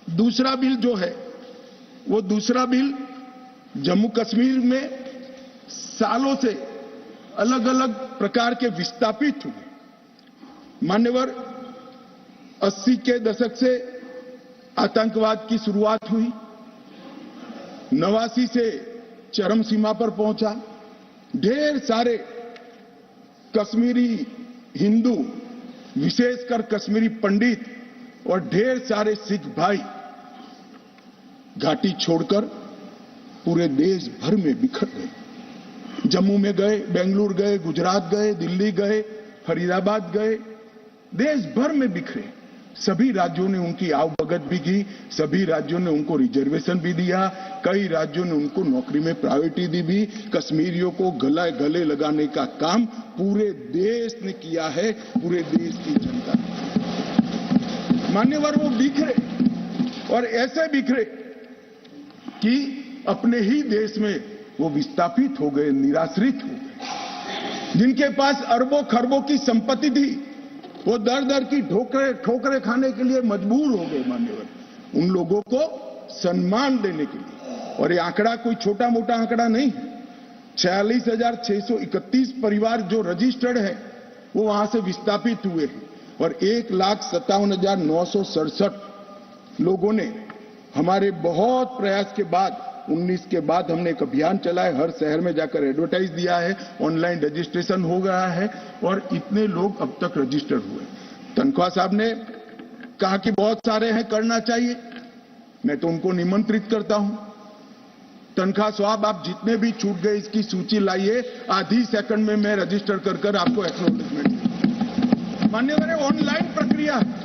दूसरा बिल जो है वो दूसरा बिल जम्मू कश्मीर में सालों से अलग अलग प्रकार के विस्थापित हुए। मान्यवर, 80 के दशक से आतंकवाद की शुरुआत हुई, 89 से चरम सीमा पर पहुंचा। ढेर सारे कश्मीरी हिंदू, विशेषकर कश्मीरी पंडित और ढेर सारे सिख भाई घाटी छोड़कर पूरे देश भर में बिखर गए। जम्मू में गए, बेंगलुरु गए, गुजरात गए, दिल्ली गए, फरीदाबाद गए, देश भर में बिखरे। सभी राज्यों ने उनकी आवभगत भी की, सभी राज्यों ने उनको रिजर्वेशन भी दिया, कई राज्यों ने उनको नौकरी में प्रायोरिटी दी भी। कश्मीरियों को गले लगाने का काम पूरे देश ने किया है, पूरे देश की जनता ने। मान्यवर, वो बिखरे और ऐसे बिखरे कि अपने ही देश में वो विस्थापित हो गए, निराश्रित हो गए। जिनके पास अरबों खरबों की संपत्ति थी, वो दर दर की ठोकरें खाने के लिए मजबूर हो गए। मान्यवर, उन लोगों को सम्मान देने के लिए, और ये आंकड़ा कोई छोटा मोटा आंकड़ा नहीं है, 46,631 परिवार जो रजिस्टर्ड है वो वहां से विस्थापित हुए हैं, और 1,57,967 लोगों ने हमारे बहुत प्रयास के बाद 19 के बाद हमने एक अभियान चलाया, हर शहर में जाकर एडवर्टाइज दिया है, ऑनलाइन रजिस्ट्रेशन हो गया है और इतने लोग अब तक रजिस्टर हुए। तनख्वाह साहब ने कहा कि बहुत सारे हैं, करना चाहिए। मैं तो उनको निमंत्रित करता हूं, तनख्वाह साहब आप जितने भी छूट गए इसकी सूची लाइए, आधी सेकंड में मैं रजिस्टर कर आपको एक्नॉलेजमेंट। मान्यवर, ऑनलाइन प्रक्रिया है।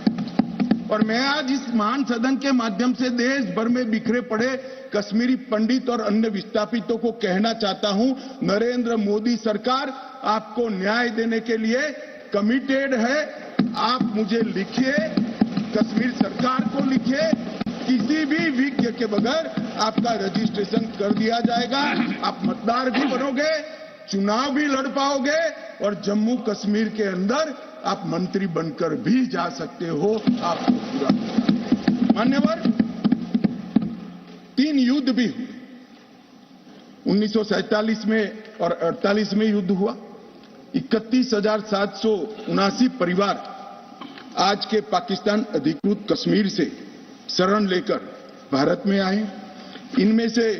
और मैं आज इस महान सदन के माध्यम से देश भर में बिखरे पड़े कश्मीरी पंडित और अन्य विस्थापितों को कहना चाहता हूं, नरेंद्र मोदी सरकार आपको न्याय देने के लिए कमिटेड है। आप मुझे लिखिए, कश्मीर सरकार को लिखिए, किसी भी विज्ञ के बगैर आपका रजिस्ट्रेशन कर दिया जाएगा। आप मतदार भी बनोगे, चुनाव भी लड़ पाओगे और जम्मू कश्मीर के अंदर आप मंत्री बनकर भी जा सकते हो। आपको पूरा मान्यवर, 3 युद्ध भी हुए। 1947 में और 48 में युद्ध हुआ। 31,779 परिवार आज के पाकिस्तान अधिकृत कश्मीर से शरण लेकर भारत में आए। इनमें से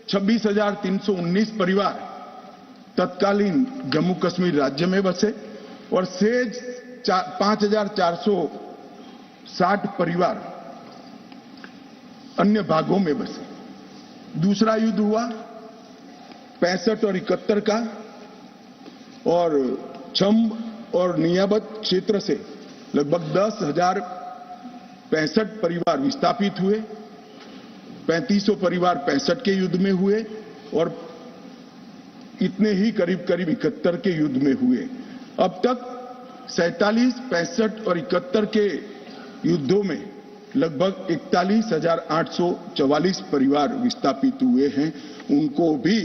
26,319 परिवार तत्कालीन जम्मू कश्मीर राज्य में बसे और शेष 5,460 परिवार अन्य भागों में बसे। दूसरा युद्ध हुआ 65 और 71 का, और छम्ब और नियाबत क्षेत्र से लगभग 10,065 परिवार विस्थापित हुए। 3500 परिवार 65 के युद्ध में हुए और इतने ही करीब 71 के युद्ध में हुए। अब तक 47, 65 और 71 के युद्धों में लगभग 41,844 परिवार विस्थापित हुए हैं। उनको भी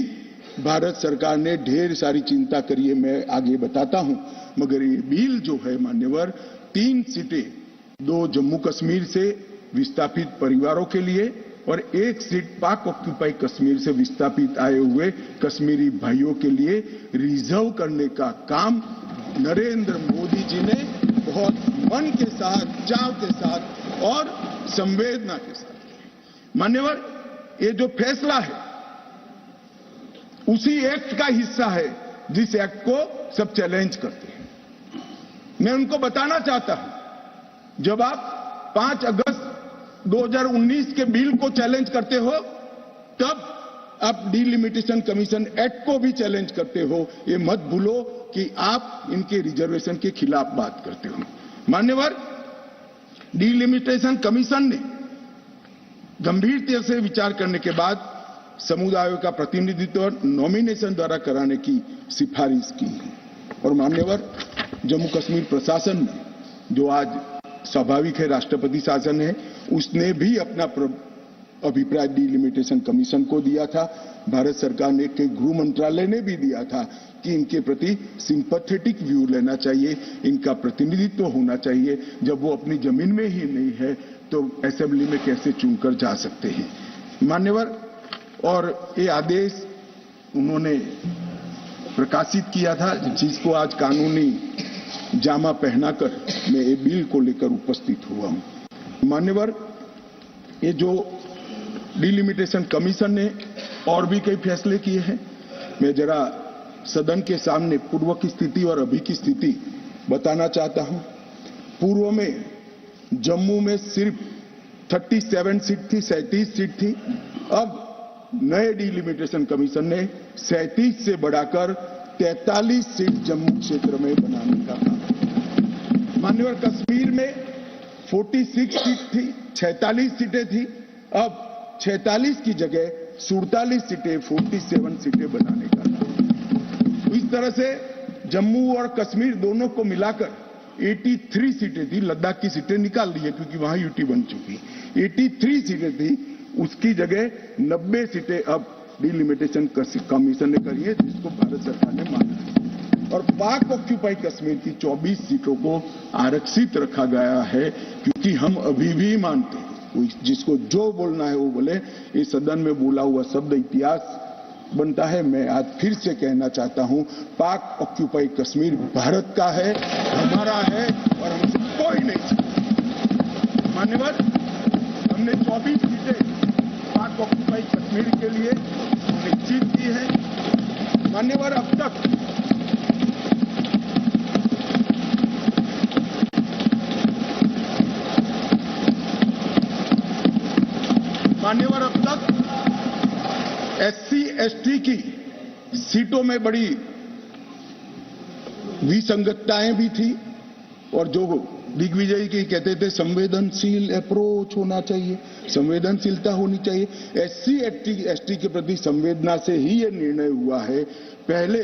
भारत सरकार ने ढेर सारी चिंता करी है, मैं आगे बताता हूं। मगर ये बिल जो है मान्यवर, 3 सीटें, 2 जम्मू कश्मीर से विस्थापित परिवारों के लिए और 1 सीट पाक ऑक्यूपाई कश्मीर से विस्थापित आए हुए कश्मीरी भाइयों के लिए रिजर्व करने का काम नरेंद्र मोदी जी ने बहुत मन के साथ, चाव के साथ और संवेदना के साथ किया। मान्यवर, ये जो फैसला है उसी एक्ट का हिस्सा है जिस एक्ट को सब चैलेंज करते हैं। मैं उनको बताना चाहता हूं, जब आप 5 अगस्त 2019 के बिल को चैलेंज करते हो, तब आप डिलिमिटेशन कमीशन एक्ट को भी चैलेंज करते हो। ये मत भूलो कि आप इनके रिजर्वेशन के खिलाफ बात करते हो। मान्यवर, डिलिमिटेशन कमीशन ने गंभीरता से विचार करने के बाद समुदायों का प्रतिनिधित्व नॉमिनेशन द्वारा कराने की सिफारिश की है। और मान्यवर, जम्मू कश्मीर प्रशासन ने, जो आज स्वाभाविक है राष्ट्रपति शासन है, उसने भी अपना अभिप्राय डिलिमिटेशन कमीशन को दिया था। भारत सरकार ने के गृह मंत्रालय ने भी दिया था कि इनके प्रति सिंपैथेटिक व्यू लेना चाहिए, इनका प्रतिनिधित्व होना चाहिए। जब वो अपनी जमीन में ही नहीं है तो असेंबली में कैसे चुनकर जा सकते हैं। मान्यवर, और ये आदेश उन्होंने प्रकाशित किया था, जिसको आज कानूनी जामा पहनाकर मैं ये बिल को लेकर उपस्थित हुआ हूं। मान्यवर, ये जो डिलिमिटेशन कमीशन ने और भी कई फैसले किए हैं, मैं जरा सदन के सामने पूर्व की स्थिति और अभी की स्थिति बताना चाहता हूं। पूर्व में जम्मू में सिर्फ 37 सीट थी, 37 सीट थी। अब नए डिलिमिटेशन कमीशन ने 37 से बढ़ाकर 43 सीट जम्मू क्षेत्र में बनाने का कहा। मान्यवर, कश्मीर में 46 सीट थी, 46 सीटें थी। अब 46 की जगह 47 सीटें, 47 सीटें बनाने का कहा। इस तरह से जम्मू और कश्मीर दोनों को मिलाकर 83 सीटें थी। लद्दाख की सीटें निकाल दी है क्योंकि वहां यूटी बन चुकी। 83 सीटें थी, उसकी जगह 90 सीटें अब डिलिमिटेशन कमीशन ने करी है, जिसको भारत सरकार ने माना है। और पाक ऑक्यूपाई कश्मीर की 24 सीटों को आरक्षित रखा गया है, क्योंकि हम अभी भी मानते हैं, जिसको जो बोलना है वो बोले। इस सदन में बोला हुआ शब्द इतिहास बनता है। मैं आज फिर से कहना चाहता हूं, पाक ऑक्यूपाई कश्मीर भारत का है, हमारा है, और हमसे कोई नहीं सकता। मान्यवर, हमने 24 सीटें पाक ऑक्यूपाई कश्मीर के लिए निश्चित की है। मान्यवर, अब तक SC ST की सीटों में बड़ी विसंगतताएं भी थी, और जो दिग्विजय की कहते थे संवेदनशील अप्रोच होना चाहिए, संवेदनशीलता होनी चाहिए। SC ST के प्रति संवेदना से ही ये निर्णय हुआ है। पहले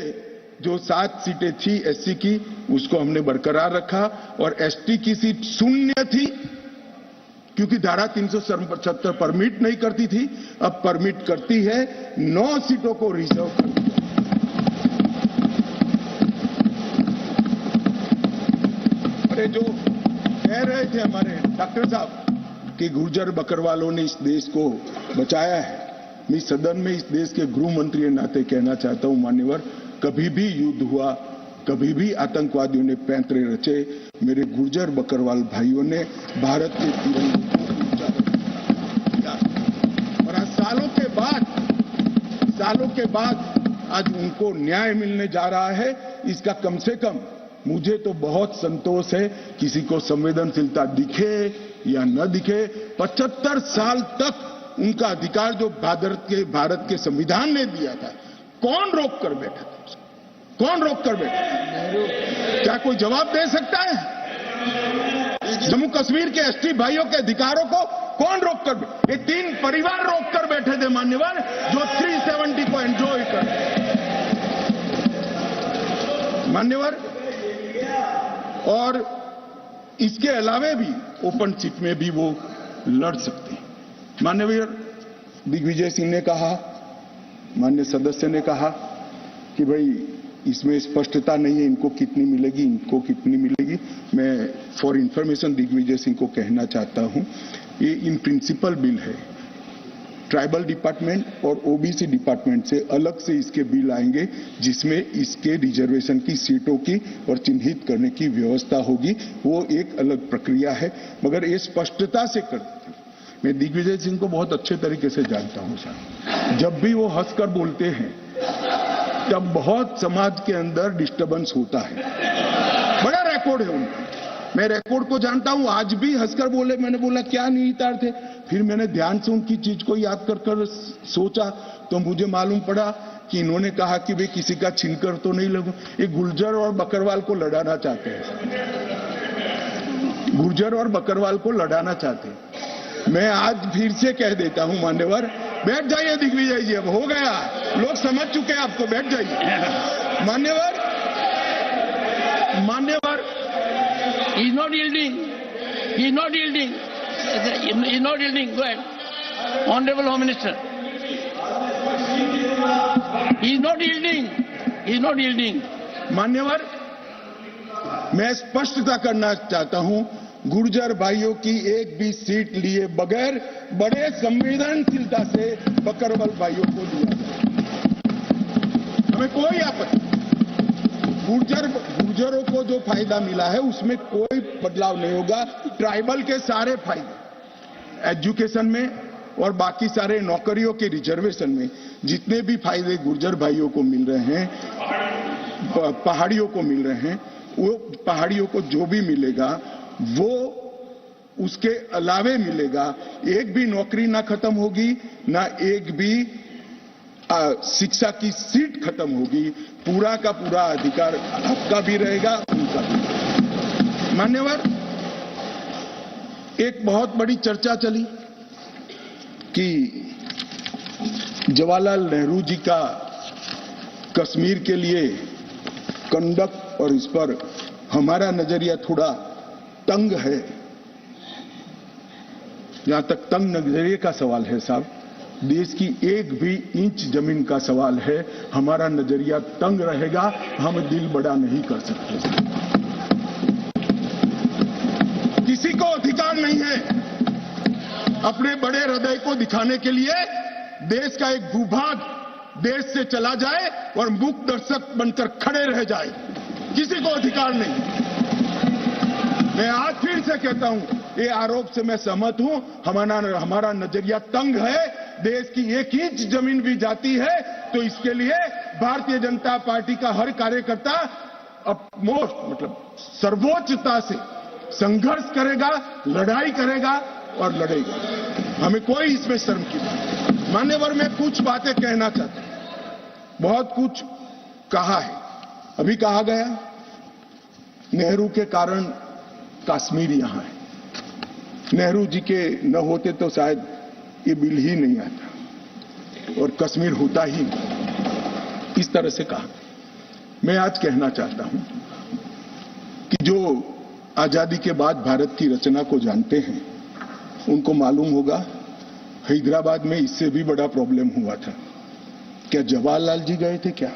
जो 7 सीटें थी SC की, उसको हमने बरकरार रखा, और ST की सीट 0 थी, क्योंकि धारा 377 परमिट नहीं करती थी, अब परमिट करती है। 9 सीटों को रिजर्व कर दिया। अरे जो कह रहे थे हमारे डॉक्टर साहब कि गुर्जर बकरवालों ने इस देश को बचाया है, मैं सदन में इस देश के गृह मंत्री के नाते कहना चाहता हूं, मान्यवर, कभी भी युद्ध हुआ, कभी भी आतंकवादियों ने पैंतरे रचे, मेरे गुर्जर बकरवाल भाइयों ने भारत के तिरंगे को ऊंचा रखा। और आज सालों के बाद आज उनको न्याय मिलने जा रहा है। इसका कम से कम मुझे तो बहुत संतोष है। किसी को संवेदनशीलता दिखे या न दिखे, 75 साल तक उनका अधिकार जो भारत के संविधान ने दिया था, कौन रोक कर बैठा था? कौन रोक कर बैठा? क्या कोई जवाब दे सकता है? जम्मू कश्मीर के ST भाइयों के अधिकारों को कौन रोक कर? ये 3 परिवार रोक कर बैठे थे मान्यवर, जो 370 को एंजॉय कर मान्यवर। और इसके अलावे भी ओपन सीट में भी वो लड़ सकते हैं। मान्यवर, दिग्विजय सिंह ने कहा, माननीय सदस्य ने कहा कि भाई इसमें स्पष्टता नहीं है, इनको कितनी मिलेगी, इनको कितनी मिलेगी। मैं फॉर इंफॉर्मेशन दिग्विजय सिंह को कहना चाहता हूं, ये इन प्रिंसिपल बिल है। ट्राइबल डिपार्टमेंट और OBC डिपार्टमेंट से अलग से इसके बिल आएंगे, जिसमें इसके रिजर्वेशन की सीटों की और चिन्हित करने की व्यवस्था होगी। वो एक अलग प्रक्रिया है, मगर ये स्पष्टता से करते हैं। मैं दिग्विजय सिंह को बहुत अच्छे तरीके से जानता हूं साहब। जब भी वो हंसकर बोलते हैं, तब बहुत समाज के अंदर डिस्टर्बेंस होता है। बड़ा रिकॉर्ड है उनका, मैं रिकॉर्ड को जानता हूं। आज भी हंसकर बोले, मैंने बोला क्या निहितार्थ थे, फिर मैंने ध्यान से उनकी चीज को याद कर सोचा, तो मुझे मालूम पड़ा कि इन्होंने कहा कि भाई किसी का छीनकर तो नहीं लगूं। ये गुर्जर और बकरवाल को लड़ाना चाहते हैं, गुर्जर और बकरवाल को लड़ाना चाहते हैं। मैं आज फिर से कह देता हूं मान्यवर, बैठ जाइए दिग्विजय जी, अब हो गया, लोग समझ चुके हैं आपको, बैठ जाइए। मान्यवर, he is not yielding, he is not yielding, he is not yielding. Go ahead, Honorable Home Minister. He is not yielding, he is not yielding. मान्यवर, मैं स्पष्टता करना चाहता हूं, गुर्जर भाइयों की एक भी सीट लिए बगैर बड़े संवेदनशीलता से बकरवाल भाइयों को दिया जाए। हमें कोई आपत्ति, गुर्जरों को जो फायदा मिला है उसमें कोई बदलाव नहीं होगा। ट्राइबल के सारे फायदे एजुकेशन में और बाकी सारे नौकरियों के रिजर्वेशन में जितने भी फायदे गुर्जर भाइयों को मिल रहे हैं, पहाड़ियों को मिल रहे हैं, वो पहाड़ियों को जो भी मिलेगा वो उसके अलावे मिलेगा। एक भी नौकरी ना खत्म होगी, ना एक भी शिक्षा की सीट खत्म होगी। पूरा का पूरा अधिकार आपका भी रहेगा, उनका भी। मान्यवर, एक बहुत बड़ी चर्चा चली कि जवाहरलाल नेहरू जी का कश्मीर के लिए कंडक्ट और इस पर हमारा नजरिया थोड़ा तंग है। यहां तक तंग नजरिए का सवाल है साहब, देश की एक भी इंच जमीन का सवाल है, हमारा नजरिया तंग रहेगा, हम दिल बड़ा नहीं कर सकते। किसी को अधिकार नहीं है अपने बड़े हृदय को दिखाने के लिए देश का एक भूभाग देश से चला जाए और मूक दर्शक बनकर खड़े रह जाए, किसी को अधिकार नहीं। मैं आज फिर से कहता हूं, ये आरोप से मैं सहमत हूं। हमारा नजरिया तंग है। देश की एक इंच जमीन भी जाती है तो इसके लिए भारतीय जनता पार्टी का हर कार्यकर्ता सर्वोच्चता से संघर्ष करेगा, लड़ाई करेगा और लड़ेगा। हमें कोई इसमें शर्म की बात नहीं। मान्यवर, मैं कुछ बातें कहना चाहता हूं। बहुत कुछ कहा है, अभी कहा गया नेहरू के कारण कश्मीर यहां है। नेहरू जी के न होते तो शायद ये बिल ही नहीं आता और कश्मीर होता ही नहीं। इस तरह से कहा। मैं आज कहना चाहता हूं कि जो आजादी के बाद भारत की रचना को जानते हैं उनको मालूम होगा हैदराबाद में इससे भी बड़ा प्रॉब्लम हुआ था। क्या जवाहरलाल जी गए थे क्या?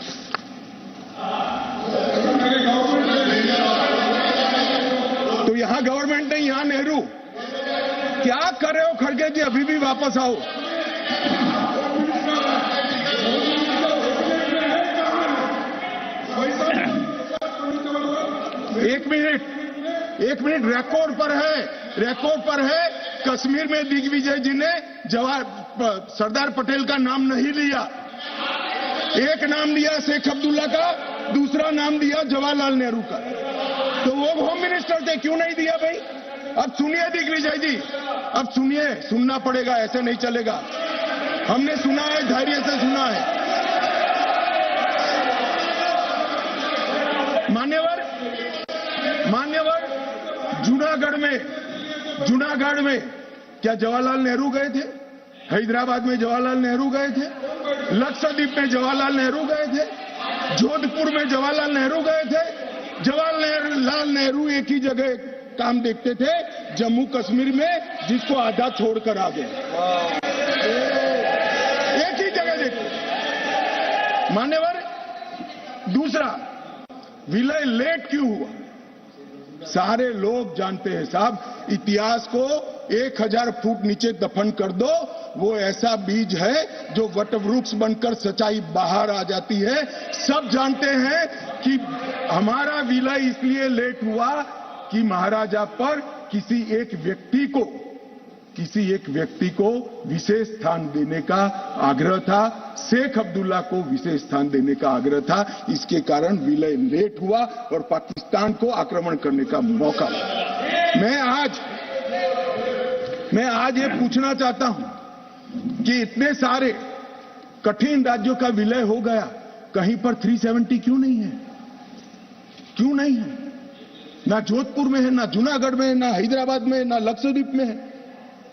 तो यहां गवर्नमेंट नहीं, यहां नेहरू। क्या कर रहे हो खड़गे जी? अभी भी वापस आओ। एक मिनट, रिकॉर्ड पर है। कश्मीर में दिग्विजय जी ने सरदार पटेल का नाम नहीं लिया। एक नाम दिया शेख अब्दुल्ला का, दूसरा नाम दिया जवाहरलाल नेहरू का। तो वो होम मिनिस्टर थे, क्यों नहीं दिया भाई? अब सुनिए दिग्विजय जी, अब सुनिए, सुनना पड़ेगा, ऐसे नहीं चलेगा। हमने सुना है, धैर्य से सुना है। मान्यवर, जूनागढ़ में क्या जवाहरलाल नेहरू गए थे? हैदराबाद में जवाहरलाल नेहरू गए थे? लक्षद्वीप में जवाहरलाल नेहरू गए थे? जोधपुर में जवाहरलाल नेहरू गए थे? जवाहरलाल नेहरू एक ही जगह काम देखते थे, जम्मू कश्मीर में, जिसको आधा छोड़कर आ गए। एक ही जगह देखते। मान्यवर, दूसरा, विलय लेट क्यों हुआ? सारे लोग जानते हैं साहब, इतिहास को 1000 फुट नीचे दफन कर दो, वो ऐसा बीज है जो वटवृक्ष बनकर सच्चाई बाहर आ जाती है। सब जानते हैं कि हमारा विलय इसलिए लेट हुआ कि महाराजा पर किसी एक व्यक्ति को विशेष स्थान देने का आग्रह था, शेख अब्दुल्ला को विशेष स्थान देने का आग्रह था। इसके कारण विलय लेट हुआ और पाकिस्तान को आक्रमण करने का मौका हुआ। मैं आज ये पूछना चाहता हूं कि इतने सारे कठिन राज्यों का विलय हो गया, कहीं पर 370 क्यों नहीं है? क्यों नहीं है? ना जोधपुर में है, ना जूनागढ़ में है, ना हैदराबाद में है, ना लक्षद्वीप में है।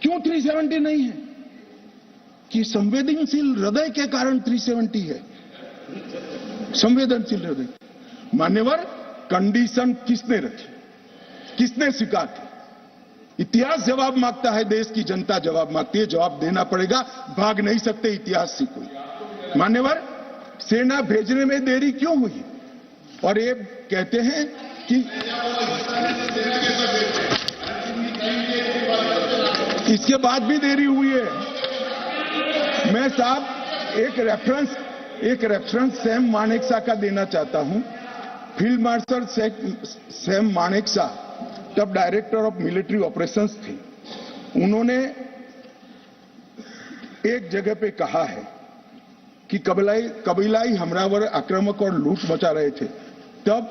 क्यों 370 नहीं है? कि संवेदनशील हृदय के कारण 370 है। संवेदनशील हृदय। मान्यवर, कंडीशन किसने रखी? किसने स्वीकार की? इतिहास जवाब मांगता है, देश की जनता जवाब मांगती है, जवाब देना पड़ेगा। भाग नहीं सकते इतिहास से कोई। मान्यवर, सेना भेजने में देरी क्यों हुई? और ये कहते हैं कि इसके बाद भी देरी हुई है। मैं साहब एक रेफरेंस सैम मानेकशॉ का देना चाहता हूं। फील्ड मार्शल सैम मानेकशॉ तब डायरेक्टर ऑफ मिलिट्री ऑपरेशंस थे। उन्होंने एक जगह पे कहा है कि कबीलाई हमलावर आक्रामक और लूट मचा रहे थे, तब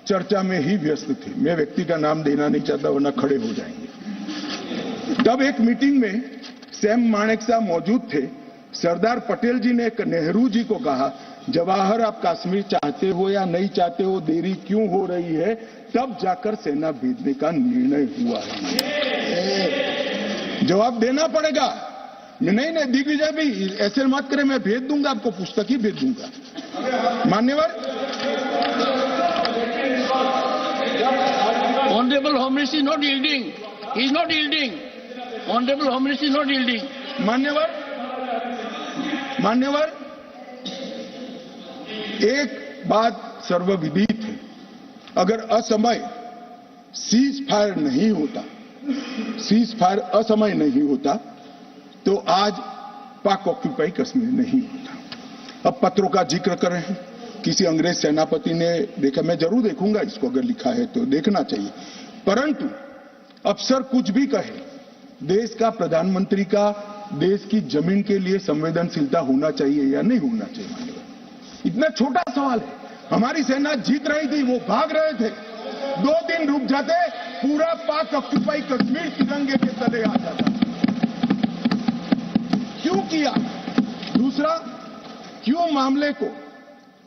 चर्चा में ही व्यस्त थे। मैं व्यक्ति का नाम देना नहीं चाहता वरना खड़े हो जाएंगे। तब एक मीटिंग में सैम मानेकशॉ मौजूद थे। सरदार पटेल जी ने नेहरू जी को कहा, जवाहर आप कश्मीर चाहते हो या नहीं चाहते हो, देरी क्यों हो रही है? तब जाकर सेना भेजने का निर्णय हुआ है। जवाब देना पड़ेगा। नहीं दिग्विजय भी ऐसे मत करे, मैं भेज दूंगा आपको, पुस्तक ही भेज दूंगा। मान्यवर Honorable Home Minister is not yielding. He is not yielding. Honorable Home Minister is not yielding. मान्यवर एक बात सर्वविदित है, अगर असमय सीज फायर असमय नहीं होता तो आज पाक ऑक्यूपाई कश्मीर नहीं होता। अब पत्रों का जिक्र कर रहे हैं, किसी अंग्रेज सेनापति ने देखा, मैं जरूर देखूंगा इसको, अगर लिखा है तो देखना चाहिए। परंतु अफसर कुछ भी कहे, देश का प्रधानमंत्री का देश की जमीन के लिए संवेदनशीलता होना चाहिए या नहीं होना चाहिए? इतना छोटा सवाल है। हमारी सेना जीत रही थी, वो भाग रहे थे, 2 दिन रुक जाते, पूरा पाक ऑक्यूपाई कश्मीर तिरंगे के तले आ जाता। क्यों किया? दूसरा, क्यों मामले को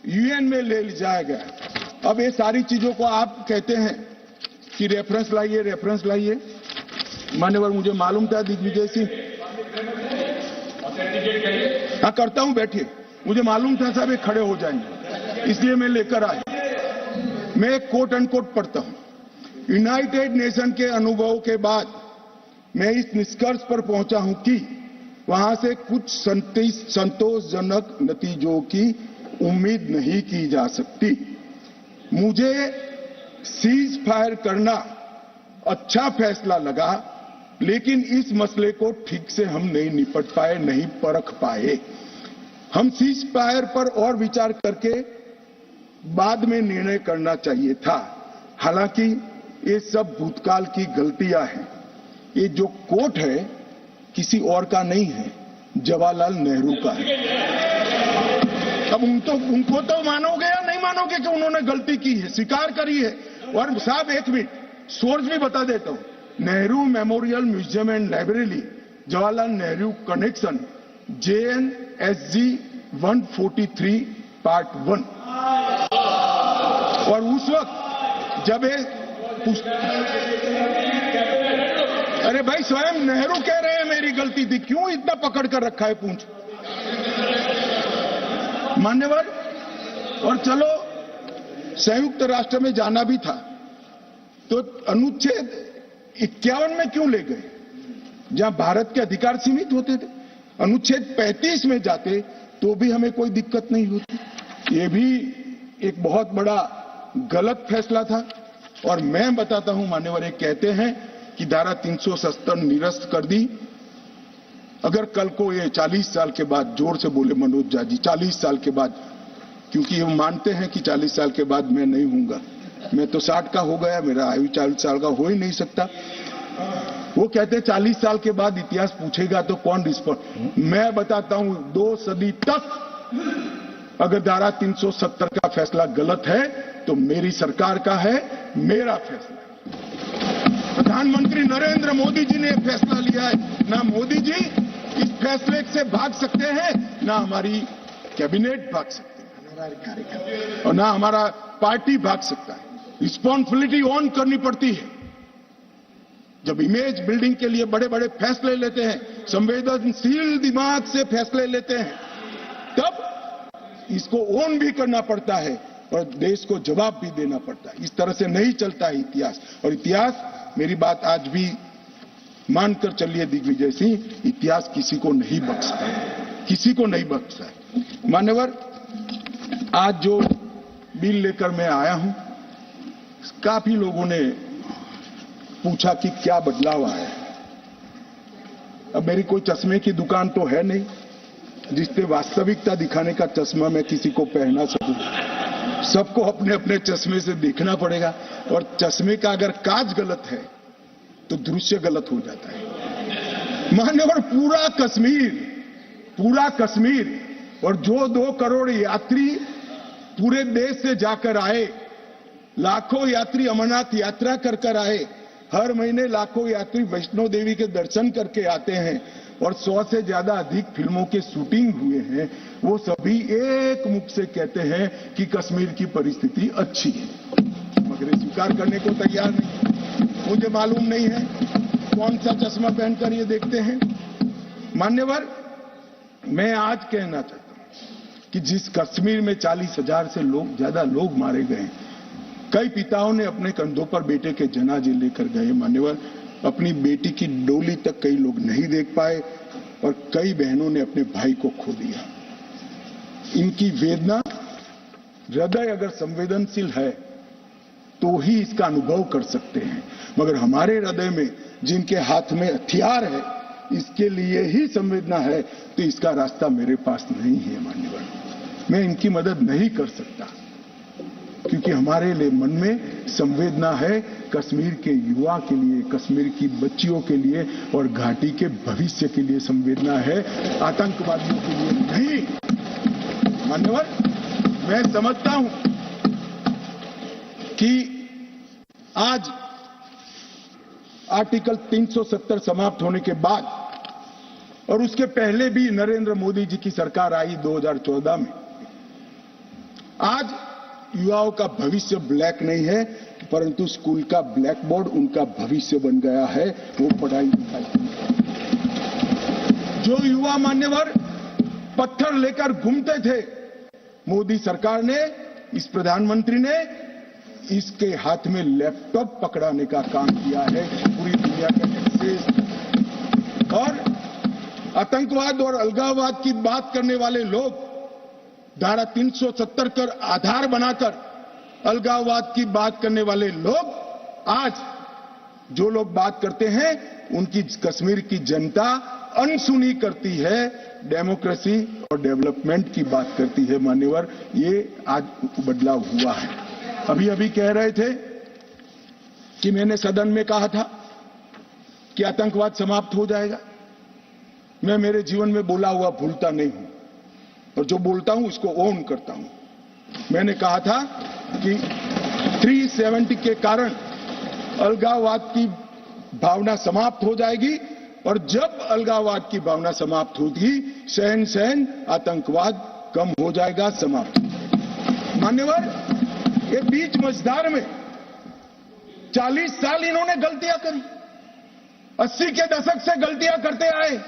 यूएन में ले जाया गया? अब ये सारी चीजों को आप कहते हैं कि रेफरेंस लाइए। मान्यवर मुझे मालूम था दिग्विजय सिंह, हाँ करता हूं, बैठिए। मुझे मालूम था साहब ये खड़े हो जाएंगे, इसलिए मैं लेकर आया। मैं एक कोट अनकोट पढ़ता हूं। यूनाइटेड नेशन के अनुभव के बाद मैं इस निष्कर्ष पर पहुंचा हूं कि वहां से कुछ संतोषजनक नतीजों की उम्मीद नहीं की जा सकती। मुझे सीज फायर करना अच्छा फैसला लगा, लेकिन इस मसले को ठीक से हम नहीं निपट पाए, नहीं परख पाए। हम सीज फायर पर और विचार करके बाद में निर्णय करना चाहिए था। हालांकि ये सब भूतकाल की गलतियां हैं। ये जो कोट है किसी और का नहीं है, जवाहरलाल नेहरू का है। अब उनको तो मानोगे या नहीं मानोगे कि उन्होंने गलती की है, स्वीकार करी है। और साहब एक मिनट, सोर्स भी बता देता हूं। Nehru memorial museum and library, Jawaharlal Nehru connection, JNSG 143 part 1। और उस वक्त जब अरे भाई स्वयं नेहरू कह रहे हैं मेरी गलती थी, क्यों इतना पकड़ कर रखा है पूंछ? मान्यवर, और चलो संयुक्त राष्ट्र में जाना भी था तो अनुच्छेद 51 में क्यों ले गए, जहां भारत के अधिकार सीमित होते थे? अनुच्छेद 35 में जाते तो भी हमें कोई दिक्कत नहीं होती। ये भी एक बहुत बड़ा गलत फैसला था। और मैं बताता हूं मान्यवर, एक कहते हैं कि धारा 370 निरस्त कर दी। अगर कल को ये 40 साल के बाद, जोर से बोले मनोज झा जी, 40 साल के बाद, क्योंकि हम मानते हैं कि 40 साल के बाद मैं नहीं हूंगा, मैं तो 60 का हो गया, मेरा आयु 40 साल का हो ही नहीं सकता। वो कहते हैं 40 साल के बाद इतिहास पूछेगा तो कौन रिस्पॉन्ड? मैं बताता हूं 2 सदी तक अगर धारा 370 का फैसला गलत है तो मेरी सरकार का है, मेरा फैसला। प्रधानमंत्री नरेंद्र मोदी जी ने फैसला लिया है। ना मोदी जी इस फैसले से भाग सकते हैं, ना हमारी कैबिनेट भाग सकते हैं, और ना हमारा पार्टी भाग सकता है। रिस्पॉन्सिबिलिटी ऑन करनी पड़ती है। जब इमेज बिल्डिंग के लिए बड़े बड़े फैसले लेते हैं, संवेदनशील दिमाग से फैसले लेते हैं, तब इसको ऑन भी करना पड़ता है और देश को जवाब भी देना पड़ता है। इस तरह से नहीं चलता है इतिहास। और इतिहास, मेरी बात आज भी मानकर चलिए दिग्विजय सिंह, इतिहास किसी को नहीं बख्शता है, किसी को नहीं बख्शता है। मान्यवर, आज जो बिल लेकर मैं आया हूं, काफी लोगों ने पूछा कि क्या बदलाव आया है। अब मेरी कोई चश्मे की दुकान तो है नहीं जिससे वास्तविकता दिखाने का चश्मा मैं किसी को पहना सकूं। सबको अपने अपने चश्मे से देखना पड़ेगा, और चश्मे का अगर कांच गलत है तो दृश्य गलत हो जाता है। मान्यवर, पूरा कश्मीर और जो 2 करोड़ यात्री पूरे देश से जाकर आए, लाखों यात्री अमरनाथ यात्रा कर आए, हर महीने लाखों यात्री वैष्णो देवी के दर्शन करके आते हैं, और 100 से ज्यादा अधिक फिल्मों के शूटिंग हुए हैं, वो सभी एक मुख से कहते हैं कि कश्मीर की परिस्थिति अच्छी है, मगर स्वीकार करने को तैयार नहीं। मुझे मालूम नहीं है कौन सा चश्मा पहनकर ये देखते हैं। मान्यवर, मैं आज कहना चाहता हूं कि जिस कश्मीर में 40,000 से ज्यादा लोग मारे गए, कई पिताओं ने अपने कंधों पर बेटे के जनाजे लेकर गए। मान्यवर, अपनी बेटी की डोली तक कई लोग नहीं देख पाए, और कई बहनों ने अपने भाई को खो दिया। इनकी वेदना, हृदय अगर संवेदनशील है तो ही इसका अनुभव कर सकते हैं, मगर हमारे हृदय में जिनके हाथ में हथियार है, इसके लिए ही संवेदना है, तो इसका रास्ता मेरे पास नहीं है। मान्यवर, मैं इनकी मदद नहीं कर सकता, क्योंकि हमारे लिए मन में संवेदना है कश्मीर के युवा के लिए, कश्मीर की बच्चियों के लिए और घाटी के भविष्य के लिए संवेदना है, आतंकवादियों के लिए नहीं। मान्यवर, मैं समझता हूं कि आज आर्टिकल 370 समाप्त होने के बाद, और उसके पहले भी नरेंद्र मोदी जी की सरकार आई 2014 में, आज युवाओं का भविष्य ब्लैक नहीं है, परंतु स्कूल का ब्लैक बोर्ड उनका भविष्य बन गया है, वो पढ़ाई लिखाई। जो युवा, मान्यवर, पत्थर लेकर घूमते थे, मोदी सरकार ने, इस प्रधानमंत्री ने इसके हाथ में लैपटॉप पकड़ाने का काम किया है। पूरी दुनिया का एक्सेस, और आतंकवाद और अलगाववाद की बात करने वाले लोग धारा 370 कर आधार बनाकर अलगाववाद की बात करने वाले लोग, आज जो लोग बात करते हैं, उनकी कश्मीर की जनता अनसुनी करती है, डेमोक्रेसी और डेवलपमेंट की बात करती है। मान्यवर, ये आज बदलाव हुआ है। अभी अभी कह रहे थे कि मैंने सदन में कहा था कि आतंकवाद समाप्त हो जाएगा। मैं मेरे जीवन में बोला हुआ भूलता नहीं हूं, और जो बोलता हूं उसको ओन करता हूं। मैंने कहा था कि 370 के कारण अलगाववाद की भावना समाप्त हो जाएगी, और जब अलगाववाद की भावना समाप्त होगी, सहन आतंकवाद कम हो जाएगा, समाप्त हो जाएगा। मान्यवर, ये बीच मझधार में 40 साल इन्होंने गलतियां करी, 80 के दशक से गलतियां करते आए,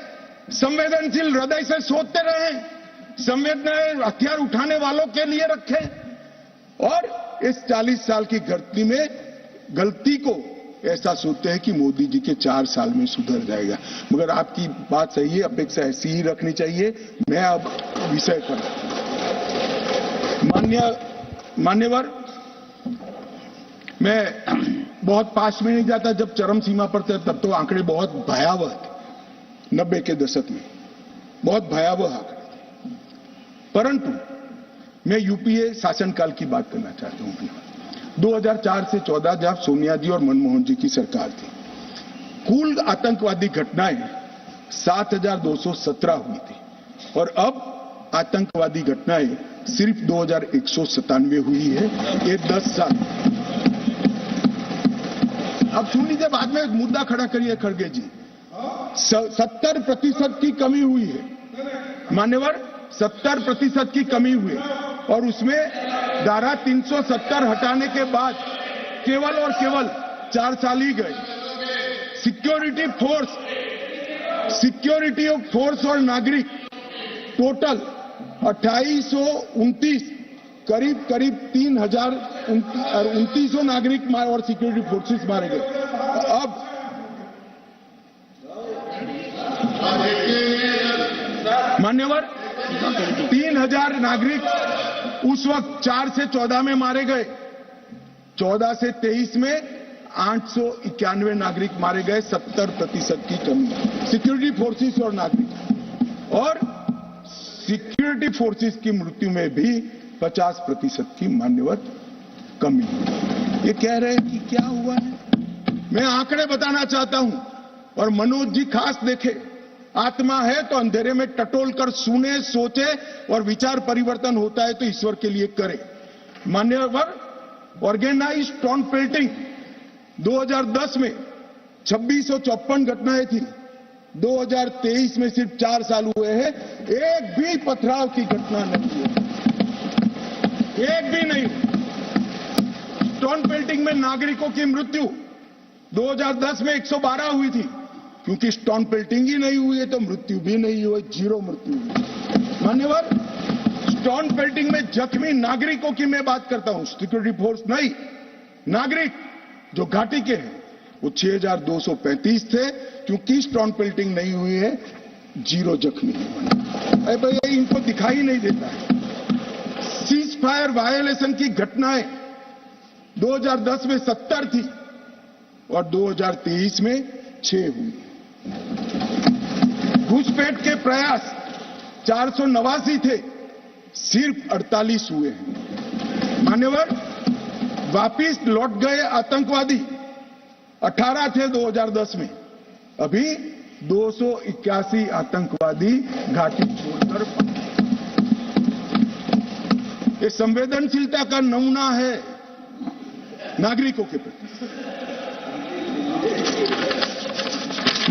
संवेदनशील हृदय से सोचते रहे, संवेदनाएं हथियार उठाने वालों के लिए रखे, और इस 40 साल की गलती को ऐसा सोचते हैं कि मोदी जी के 4 साल में सुधर जाएगा। मगर आपकी बात सही है, अपेक्षा ऐसी ही रखनी चाहिए। मैं अब विषय पर, मान्यवर, मैं बहुत पास में नहीं जाता। जब चरम सीमा पर थे तब तो आंकड़े बहुत भयावह थे, 90 के दशक में बहुत भयावह आंकड़े थे, परंतु मैं यूपीए शासनकाल की बात करना चाहता हूं। 2004 से 14 जब सोनिया जी और मनमोहन जी की सरकार थी, कुल आतंकवादी घटनाएं 7,217 हुई थी, और अब आतंकवादी घटनाएं सिर्फ 2,197 हुई है। ये 10 साल। अब सुन लीजिए, बाद में मुद्दा खड़ा करिए खड़गे जी। 70% की कमी हुई है। मान्यवर, 70% की कमी हुई, और उसमें धारा 370 हटाने के बाद केवल और केवल 4 साल ही गए। सिक्योरिटी फोर्स और नागरिक टोटल 2829, करीब 3,2900 नागरिक और सिक्योरिटी फोर्सेस मारे गए। अब मान्यवर, 3,000 नागरिक उस वक्त 4 से 14 में मारे गए, 14 से 23 में 891 नागरिक मारे गए, 70% की कमी। सिक्योरिटी फोर्सेस और नागरिक और सिक्योरिटी फोर्सेस की मृत्यु में भी 50% की मान्यवर कमी। ये कह रहे हैं कि क्या हुआ है। मैं आंकड़े बताना चाहता हूं और मनोज जी खास देखे। आत्मा है तो अंधेरे में टटोल कर सुने, सोचे और विचार परिवर्तन होता है तो ईश्वर के लिए करे। मान्यवर, ऑर्गेनाइज टॉन पेल्टिंग 2010 में 2654 घटनाएं थी। 2023 में सिर्फ 4 साल हुए हैं, एक भी पथराव की घटना नहीं हुई, एक भी नहीं। स्टोन पेल्टिंग में नागरिकों की मृत्यु 2010 में 112 हुई थी, क्योंकि स्टोन पेल्टिंग ही नहीं हुई है तो मृत्यु भी नहीं हुई, 0 मृत्यु हुई। मान्यवर, स्टोन पेल्टिंग में जख्मी नागरिकों की मैं बात करता हूं, सिक्योरिटी फोर्स नहीं, नागरिक जो घाटी के हैं वो 6235 थे। क्योंकि स्टोन पेल्टिंग नहीं हुई है, 0 जख्मी। अरे भैया, इनको दिखाई नहीं देता है। सीज फायर वायोलेशन की घटनाएं 2010 में 70 थी और 2023 में 6 हुई। घुसपैठ के प्रयास 489 थे, सिर्फ 48 हुए हैं। मान्यवर, वापिस लौट गए आतंकवादी 18 थे 2010 में, अभी 281 आतंकवादी घाटी छोड़कर। ये संवेदनशीलता का नमूना है नागरिकों के प्रति।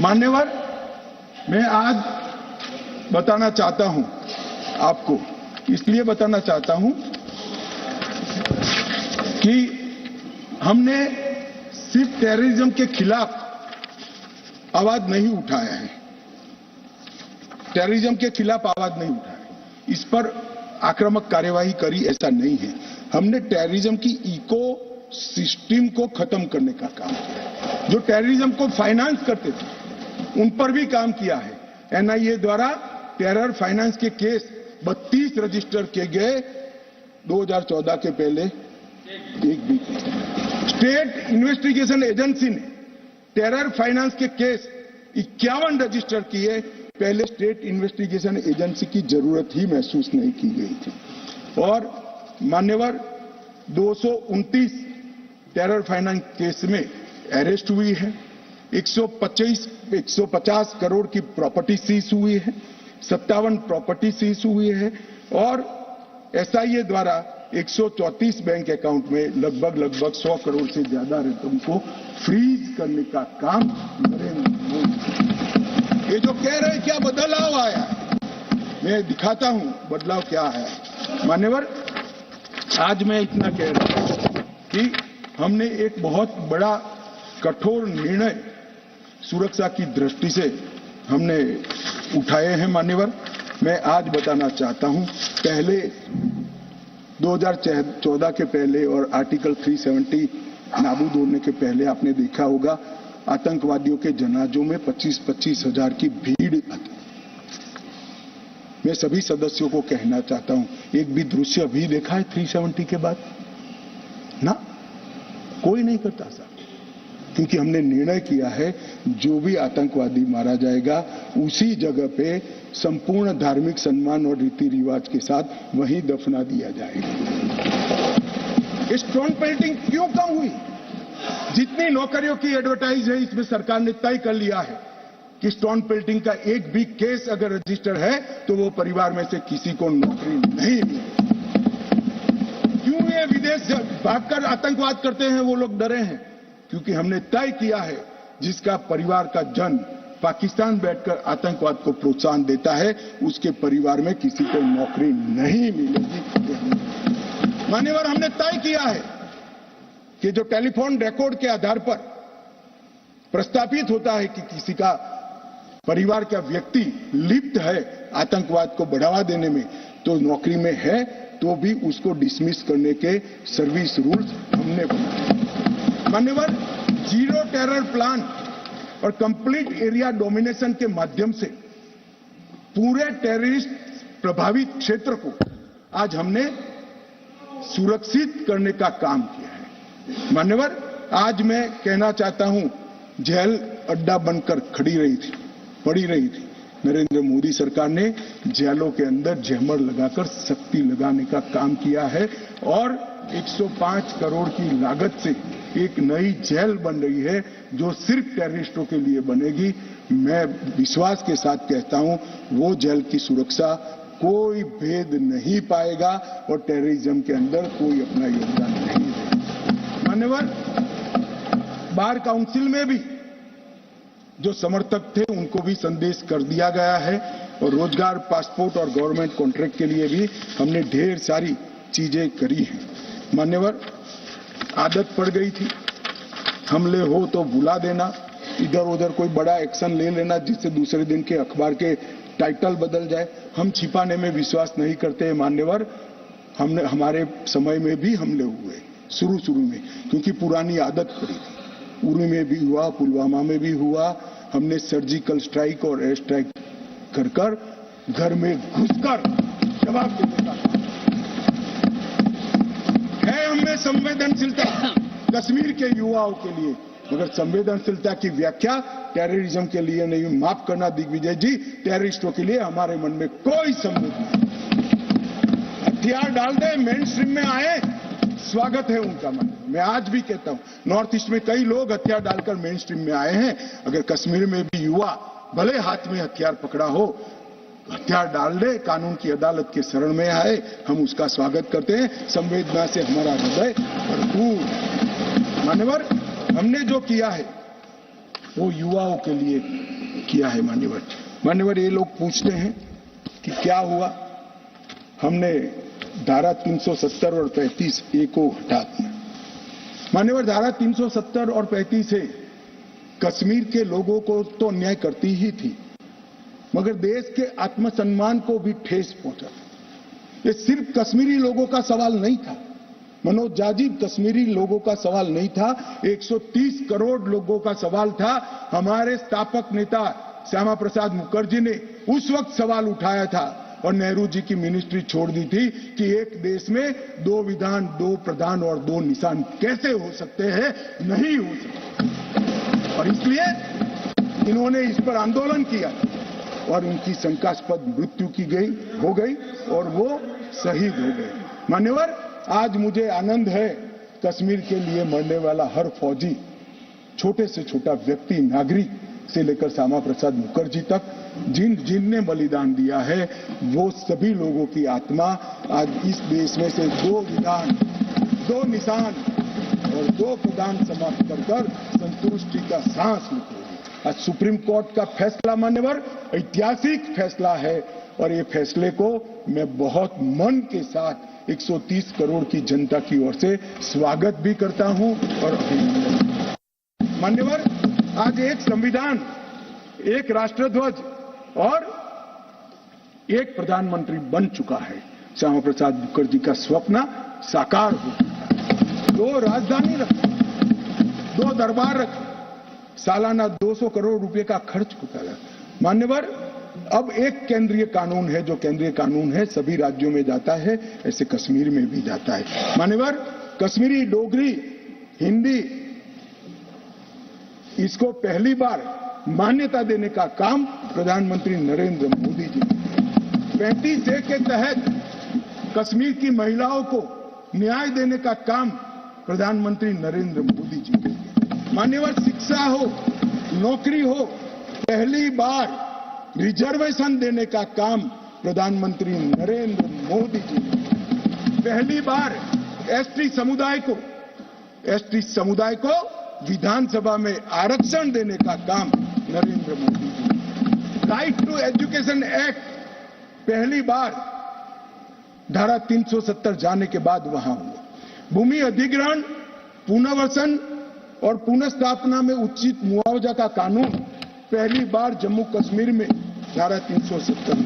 मान्यवर, मैं आज बताना चाहता हूं आपको, इसलिए बताना चाहता हूं कि हमने सिर्फ टेररिज्म के खिलाफ आवाज नहीं उठाया है, टेररिज्म के खिलाफ आवाज नहीं उठाया, इस पर आक्रामक कार्यवाही करी, ऐसा नहीं है। हमने टेररिज्म की इको सिस्टम को खत्म करने का काम किया। जो टेररिज्म को फाइनेंस करते थे उन पर भी काम किया है। एनआईए द्वारा टेरर फाइनेंस के केस 32 रजिस्टर किए गए 2014 के पहले, एक भी। स्टेट इन्वेस्टिगेशन एजेंसी ने टेरर फाइनेंस के केस 51 रजिस्टर किए, पहले स्टेट इन्वेस्टिगेशन एजेंसी की जरूरत ही महसूस नहीं की गई थी। और मान्यवर, 229 टेरर फाइनेंस केस में अरेस्ट हुई है, 150 करोड़ की प्रॉपर्टी सीज हुई है, 57 प्रॉपर्टी सीज हुई है और एसआईए द्वारा 134 बैंक अकाउंट में लगभग 100 करोड़ से ज्यादा रकम को फ्रीज करने का काम नरेंद्र मोदी। ये जो कह रहे हैं क्या बदलाव आया, मैं दिखाता हूं बदलाव क्या है। मान्यवर, आज मैं इतना कह रहा हूं कि हमने एक बहुत बड़ा कठोर निर्णय सुरक्षा की दृष्टि से हमने उठाए हैं। मान्यवर, मैं आज बताना चाहता हूं, पहले 2014 के पहले और आर्टिकल 370 नाबूद होने के पहले आपने देखा होगा आतंकवादियों के जनाजों में 25-25 हजार की भीड़ आती। मैं सभी सदस्यों को कहना चाहता हूं, एक भी दृश्य अभी देखा है 370 के बाद? ना, कोई नहीं करता साहब, क्योंकि हमने निर्णय किया है जो भी आतंकवादी मारा जाएगा उसी जगह पे संपूर्ण धार्मिक सम्मान और रीति रिवाज के साथ वहीं दफना दिया जाएगा। स्टोन पेल्टिंग क्यों कम हुई? जितनी नौकरियों की एडवर्टाइज है, इसमें सरकार ने तय कर लिया है कि स्टोन पेल्टिंग का एक भी केस अगर रजिस्टर है तो वो परिवार में से किसी को नौकरी नहीं मिलेगी। क्यों ये विदेश से भागकर आतंकवाद करते हैं? वो लोग डरे हैं क्योंकि हमने तय किया है जिसका परिवार का जन पाकिस्तान बैठकर आतंकवाद को प्रोत्साहन देता है उसके परिवार में किसी को नौकरी नहीं मिलेगी। मान्यवर, हमने तय किया है कि जो टेलीफोन रिकॉर्ड के आधार पर प्रस्तावित होता है कि किसी का परिवार का व्यक्ति लिप्त है आतंकवाद को बढ़ावा देने में, तो नौकरी में है तो भी उसको डिसमिस करने के सर्विस रूल्स हमने बनाए। मान्यवर, जीरो टेरर प्लान और कंप्लीट एरिया डोमिनेशन के माध्यम से पूरे टेररिस्ट प्रभावित क्षेत्र को आज हमने सुरक्षित करने का काम किया है। मान्यवर, आज मैं कहना चाहता हूं, जेल अड्डा बनकर पड़ी रही थी। नरेंद्र मोदी सरकार ने जेलों के अंदर जैमर लगाकर सख्ती लगाने का काम किया है और 105 करोड़ की लागत से एक नई जेल बन रही है जो सिर्फ टेररिस्टों के लिए बनेगी। मैं विश्वास के साथ कहता हूं, वो जेल की सुरक्षा कोई भेद नहीं पाएगा और टेररिज्म के अंदर कोई अपना योगदान नहीं देगा। मान्यवर, बार काउंसिल में भी जो समर्थक थे उनको भी संदेश कर दिया गया है और रोजगार, पासपोर्ट और गवर्नमेंट कॉन्ट्रैक्ट के लिए भी हमने ढेर सारी चीजें करी हैं। मान्यवर, आदत पड़ गई थी, हमले हो तो बुला देना, इधर उधर कोई बड़ा एक्शन ले लेना जिससे दूसरे दिन के अखबार के टाइटल बदल जाए। हम छिपाने में विश्वास नहीं करते मान्यवर। हमारे समय में भी हमले हुए शुरू में, क्योंकि पुरानी आदत पड़ी थी। उरी में भी हुआ, पुलवामा में भी हुआ। हमने सर्जिकल स्ट्राइक और एयर स्ट्राइक कर घर में घुसकर जवाब देने का है। हमें संवेदनशीलता कश्मीर के युवाओं के लिए, मगर संवेदनशीलता की व्याख्या टेररिज्म के लिए नहीं। माफ करना दिग्विजय जी, टेररिस्टों के लिए हमारे मन में कोई संवेदना नहीं। हथियार डाल दे, मेन स्ट्रीम में आए, स्वागत है उनका। मन मैं आज भी कहता हूं, नॉर्थ ईस्ट में कई लोग हथियार डालकर मेन स्ट्रीम में आए हैं। अगर कश्मीर में भी युवा भले हाथ में हथियार पकड़ा हो, हथियार डाल दे, कानून की अदालत के शरण में आए, हम उसका स्वागत करते हैं। संवेदना से हमारा हृदय भरपूर। मान्यवर, हमने जो किया है वो युवाओं के लिए किया है। मान्यवर, ये लोग पूछते हैं कि क्या हुआ। हमने धारा 370 और 35A को हटा दिया। मान्यवर, धारा 370 और 35 से कश्मीर के लोगों को तो अन्याय करती ही थी, मगर देश के आत्मसम्मान को भी ठेस पहुंचा। ये सिर्फ कश्मीरी लोगों का सवाल नहीं था, मनोज जाजिब, कश्मीरी लोगों का सवाल नहीं था, 130 करोड़ लोगों का सवाल था। हमारे स्थापक नेता श्यामा प्रसाद मुखर्जी ने उस वक्त सवाल उठाया था और नेहरू जी की मिनिस्ट्री छोड़ दी थी कि एक देश में 2 विधान, 2 प्रधान और 2 निशान कैसे हो सकते हैं? नहीं हो सकते। और इसलिए इन्होंने इस पर आंदोलन किया और उनकी शंकास्पद मृत्यु हो गई और वो शहीद हो गए। मान्यवर, आज मुझे आनंद है, कश्मीर के लिए मरने वाला हर फौजी, छोटे से छोटा व्यक्ति, नागरिक से लेकर श्यामा प्रसाद मुखर्जी तक, जिनने बलिदान दिया है, वो सभी लोगों की आत्मा आज इस देश में से 2 विधान, 2 निशान और 2 प्रधान समाप्त कर संतुष्टि का सांस निकलेगी। आज सुप्रीम कोर्ट का फैसला मान्यवर ऐतिहासिक फैसला है और ये फैसले को मैं बहुत मन के साथ 130 करोड़ की जनता की ओर से स्वागत भी करता हूं और अभिनंदन। मान्यवर, आज एक संविधान, एक राष्ट्रध्वज और एक प्रधानमंत्री बन चुका है। श्यामा प्रसाद मुखर्जी का स्वप्न साकार हो चुका है। 2 राजधानी रखी, 2 दरबार रखे, सालाना 200 करोड़ रुपए का खर्च होता है। मान्यवर, अब एक केंद्रीय कानून है, जो केंद्रीय कानून है सभी राज्यों में जाता है, ऐसे कश्मीर में भी जाता है। मान्यवर, कश्मीरी, डोगरी, हिंदी, इसको पहली बार मान्यता देने का काम प्रधानमंत्री नरेंद्र मोदी जी ने। 35A के तहत कश्मीर की महिलाओं को न्याय देने का काम प्रधानमंत्री नरेंद्र मोदी जी ने। मान्यवर, शिक्षा हो, नौकरी हो, पहली बार रिजर्वेशन देने का काम प्रधानमंत्री नरेंद्र मोदी जी ने। पहली बार एसटी समुदाय को विधानसभा में आरक्षण देने का काम Narendra Modi ji. Right to education act पहली बार धारा 370 जाने के बाद वहां हुआ। भूमि अधिग्रहण, पुनर्वसन और पुनर्स्थापना में उचित मुआवजा का कानून पहली बार जम्मू कश्मीर में धारा 370।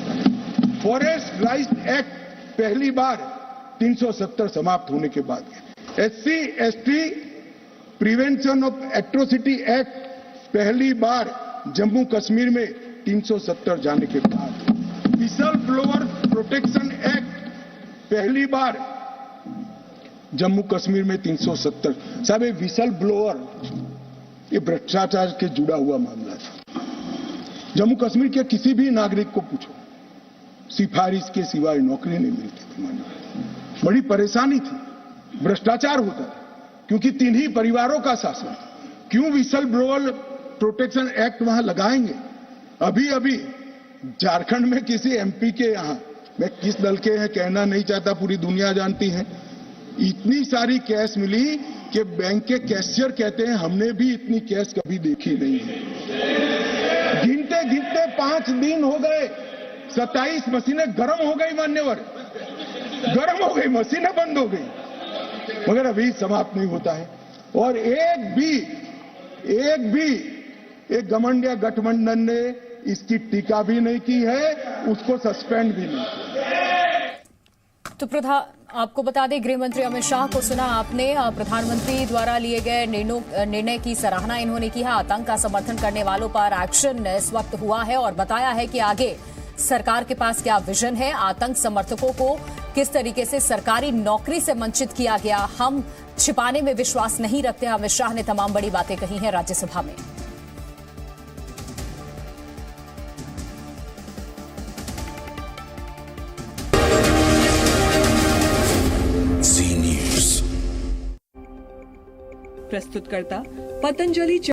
फॉरेस्ट राइट्स एक्ट पहली बार 370 समाप्त होने के बाद। SC/ST prevention of atrocity act पहली बार जम्मू कश्मीर में 370 जाने के बाद। विसल ब्लोअर प्रोटेक्शन एक्ट पहली बार जम्मू कश्मीर में 370। साहब ये विसल ब्लोअर, ये भ्रष्टाचार के जुड़ा हुआ मामला था। जम्मू कश्मीर के किसी भी नागरिक को पूछो, सिफारिश के सिवाय नौकरी नहीं मिलती थी। माननीय, बड़ी परेशानी थी, भ्रष्टाचार होता था, क्योंकि 3 ही परिवारों का शासन। क्यों विसल ब्लोअर प्रोटेक्शन एक्ट वहां लगाएंगे? अभी अभी झारखंड में किसी एमपी के यहां, मैं किस दल के हैं कहना नहीं चाहता, पूरी दुनिया जानती है, इतनी सारी कैश मिली कि बैंक के कैशियर कहते हैं हमने भी इतनी कैश कभी देखी नहीं है। गिनते गिनते 5 दिन हो गए, 27 मशीनें गर्म हो गई, मान्यवर गर्म हो गई, मशीनें बंद हो गई, मगर अभी समाप्त नहीं होता है। और एक भी एक घमंडिया गठबंधन ने इसकी टीका भी नहीं की है, उसको सस्पेंड भी नहीं किया। तो आपको बता दें, गृह मंत्री अमित शाह को सुना आपने। प्रधानमंत्री द्वारा लिए गए निर्णय की सराहना इन्होंने की है। आतंक का समर्थन करने वालों पर एक्शन इस वक्त हुआ है और बताया है कि आगे सरकार के पास क्या विजन है। आतंक समर्थकों को किस तरीके से सरकारी नौकरी से वंचित किया गया, हम छिपाने में विश्वास नहीं रखते। अमित शाह ने तमाम बड़ी बातें कही हैं राज्यसभा में। प्रस्तुतकर्ता पतंजलि।